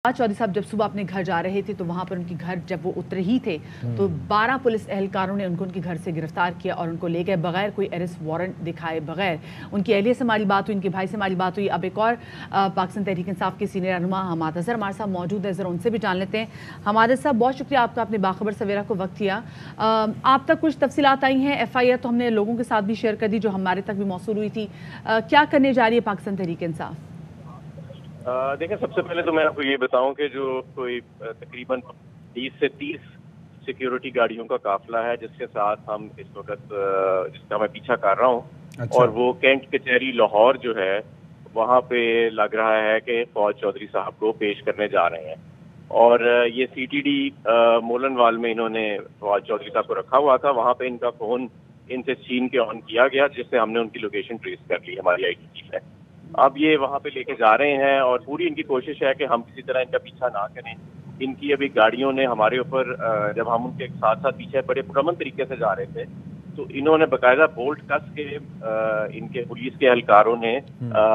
चौधरी साहब जब सुबह अपने घर जा रहे थे तो वहाँ पर उनके घर जब वो उतरे ही थे तो 12 पुलिस एहलकारों ने उनको उनके घर से गिरफ्तार किया और उनको ले गए बगैर कोई अरेस्ट वारंट दिखाए बगैर। उनकी अहलिया से हमारी बात हुई, उनके भाई से हमारी बात हुई। अब एक और पाकिस्तान तहरीक इंसाफ के सीनियर रहनुमा हमाद अजहर हमारे साथ मौजूद है, ज़रा उनसे भी जान लेते हैं। हमाद साहब, बहुत शुक्रिया आपका, अपने बाखबर सवेरा को वक्त दिया। आप तक कुछ तफसीलात आई हैं? FIR तो हमने लोगों के साथ भी शेयर कर दी जो हमारे तक भी मौसूल हुई थी। क्या करने जा रही है पाकिस्तान तहरीक इंसाफ? देखें, सबसे पहले तो मैं आपको ये बताऊं कि जो कोई तकरीबन 20 से 30 सिक्योरिटी गाड़ियों का काफिला है जिसके साथ हम इस वक्त जिसका मैं पीछा कर रहा हूं। अच्छा। और वो कैंट कचहरी लाहौर जो है वहां पे लग रहा है कि फौज चौधरी साहब को पेश करने जा रहे हैं। और ये CTD मोलनवाल में इन्होंने फौज चौधरी साहब को रखा हुआ था। वहां पे इनका फोन इनसे छीन के ऑन किया गया जिससे हमने उनकी लोकेशन ट्रेस कर ली, हमारी IT टीम है। अब ये वहाँ पे लेके जा रहे हैं और पूरी इनकी कोशिश है कि हम किसी तरह इनका पीछा ना करें। इनकी अभी गाड़ियों ने हमारे ऊपर, जब हम उनके साथ साथ पीछे बड़े पुरअमन तरीके से जा रहे थे तो इन्होंने बाकायदा बोल्ट कस के इनके पुलिस के एहलकारों ने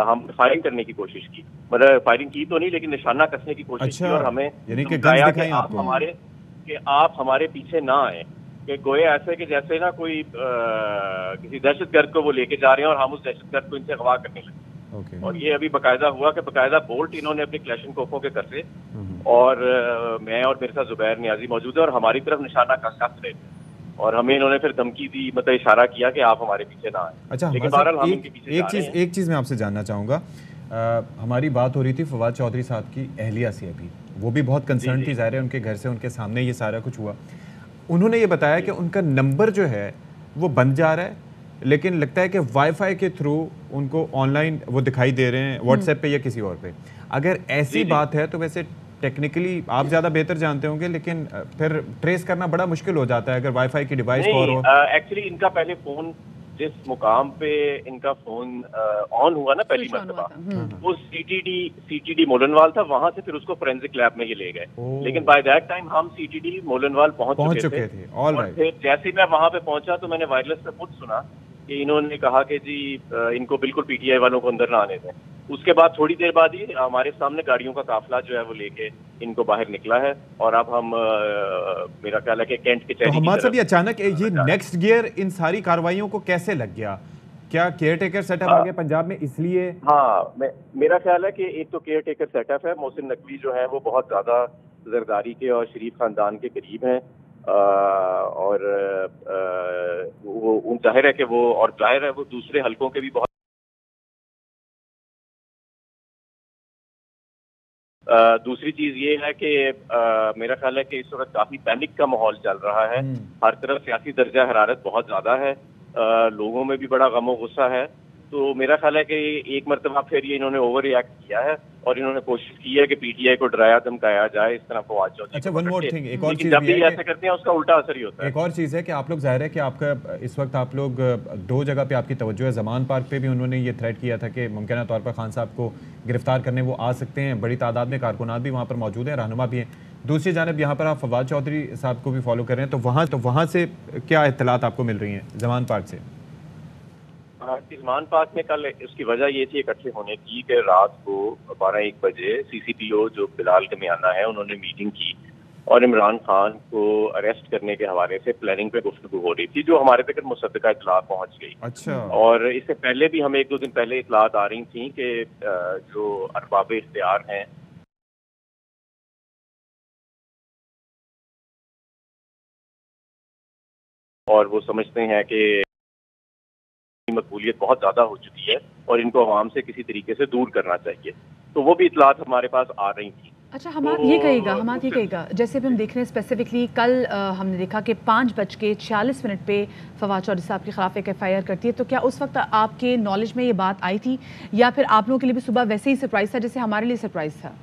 हम फायरिंग करने की कोशिश की। मतलब फायरिंग की तो नहीं, लेकिन निशाना कसने की कोशिश की और हमें धमकाया कि आप हमारे पीछे ना आए, कि गोया ऐसे कि जैसे ना कोई किसी दहशतगर्द को वो लेके जा रहे हैं और हम उस दहशतगर्द को इनसे अगवा करने लगे। और ये अभी बाकायदा हुआ कि बाकायदा बोल्ट इन्होंने अपने क्लैशनकोफों के कर से और मैं और मेरे साथ जुबैर नियाजी मौजूद है और हमारी तरफ निशाना कस रहे थे और हमें इन्होंने फिर धमकी दी, मतलब इशारा किया कि आप हमारे पीछे ना आए। अच्छा, लेकिन बहरहाल हम इनके पीछे एक चीज मैं आपसे जानना चाहूंगा। हमारी बात हो रही थी फवाद चौधरी साहब की अहलिया से, अभी वो भी बहुत कंसर्न थी, ज़ाहिर है उनके घर से उनके सामने ये सारा कुछ हुआ। उन्होंने ये बताया कि उनका नंबर जो है वो बंद जा रहा है, लेकिन लगता है कि वाईफाई के थ्रू उनको ऑनलाइन वो दिखाई दे रहे हैं, व्हाट्सएप पे या किसी और पे। अगर ऐसी बात है तो वैसे टेक्निकली आप ज़्यादा बेहतर जानते होंगे, लेकिन फिर ट्रेस करना बड़ा मुश्किल हो जाता है अगर वाईफाई की डिवाइस और हो। एक्चुअली इनका पहले फ़ोन जिस मुकाम पे इनका फ़ोन ऑन हुआ ना पहली मरतबा, वो CTD मोलनवाल था। वहां से फिर उसको फोरेंसिक लैब में ये ले गए, लेकिन बाय दैट टाइम हम CTD मोलनवाल पहुंच चुके थे। और फिर जैसे ही मैं वहां पे पहुंचा तो मैंने वायरलेस पे खुद सुना कि इन्होंने कहा कि जी इनको बिल्कुल PTI वालों को अंदर ना आने दें। उसके बाद थोड़ी देर बाद ही हमारे सामने गाड़ियों का काफिला जो है वो लेके इनको बाहर निकला है और अब हम मेरा ख्याल है कि कैंट कचहरी। तो हमारे साथ अचानक ये नेक्स्ट गियर इन सारी कार्रवाइयों को कैसे लग गया? क्या केयर टेकर सेटअप आ गया पंजाब में इसलिए? हाँ, मेरा ख्याल है कि एक तो केयर टेकर सेटअप है। मोहसिन नकवी जो है वो बहुत ज्यादा जरदारी के और शरीफ खानदान के करीब हैं और वो जाहिर है कि वो, और जाहिर है वो दूसरे हलकों के भी बहुत दूसरी चीज ये है कि मेरा ख्याल है कि इस वक्त काफी पैनिक का माहौल चल रहा है। हर तरफ सियासी दर्जा हरारत बहुत ज्यादा है, लोगों में भी बड़ा गम और गुस्सा है। तो मेरा ख्याल है कि एक मरतबा फिर ये इन्होंने ओवर रिएक्ट किया है और इन्होंने कोशिश की है कि PTI को डराया धमकाया जाए इस तरह फवाद चौधरी। अच्छा, वन मोर थिंग, एक और चीज जब भी ऐसे करते हैं उसका उल्टा असर ही होता है। एक और चीज़ है कि आप लोग, जाहिर है कि आपका इस वक्त आप लोग दो जगह पे आपकी तवज्जो है। ज़मान पार्क पे भी उन्होंने ये थ्रेट किया था कि मुमकिन तौर पर खान साहब को गिरफ्तार करने वो आ सकते हैं, बड़ी तादाद में कारकुनात भी वहाँ पर मौजूद हैं, रहनुमा भी हैं। दूसरी जानब यहाँ पर आप फवाद चौधरी साहब को भी फॉलो कर रहे हैं, तो वहाँ से क्या इत्तलात आपको मिल रही हैं ज़मान पार्क से? ज़मान पार्क में कल उसकी वजह ये थी इकट्ठे होने की कि रात को 12-1 बजे CCPO जो बिलाल कमियाना है उन्होंने मीटिंग की और इमरान खान को अरेस्ट करने के हवाले से प्लानिंग पे गुफ्तगू हो रही थी, जो हमारे तक मुसद्दका इत्तला पहुंच गई। अच्छा। और इससे पहले भी हमें 1-2 दिन पहले इत्तलात आ रही थी कि जो अरबाब इख्तियार हैं और वो समझते हैं कि मकबूलियत बहुत ज्यादा हो चुकी है और इनको अवाम से किसी तरीके से दूर करना चाहिए, तो वो भी इत्तलात हमारे पास आ रही थी। अच्छा, हमारा ये कहेगा जैसे भी हम देख रहे हैं स्पेसिफिकली कल हमने देखा कि 5:46 पे फवाद चौधरी साहब के खिलाफ एक FIR करती है, तो क्या उस वक्त आपके नॉलेज में ये बात आई थी या फिर आप लोगों के लिए भी सुबह वैसे ही सरप्राइज था जैसे हमारे लिए सरप्राइज था?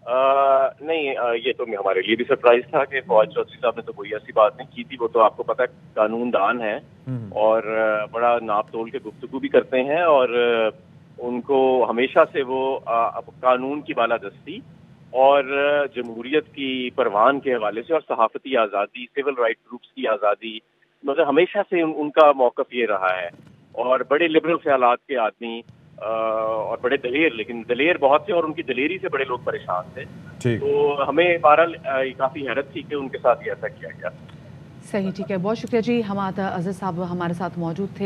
नहीं, ये तो हमारे लिए भी सरप्राइज था कि फवाद चौधरी साहब ने तो कोई ऐसी बात नहीं की थी। वो तो आपको पता है कानूनदान है और बड़ा नाप तोल के गुफ्तगू भी करते हैं और उनको हमेशा से वो कानून की बालादस्ती और जमहूरियत की परवान के हवाले से और सहाफती आज़ादी, सिविल राइट ग्रुप्स की आज़ादी, मतलब हमेशा से उनका मौक़िफ़ ये रहा है और बड़े लिबरल ख्यालात के आदमी اور بڑے دلیر، لیکن دلیر بہت تھے اور ان کی دلیری سے بڑے لوگ پریشان تھے. ٹھیک. تو ہمیں بہرحال کافی حیرت تھی کہ ان کے ساتھ یہ ایسا کیا گیا. صحیح، ٹھیک ہے، بہت شکریہ جی. حماد اظہر صاحب ہمارے ساتھ موجود تھے.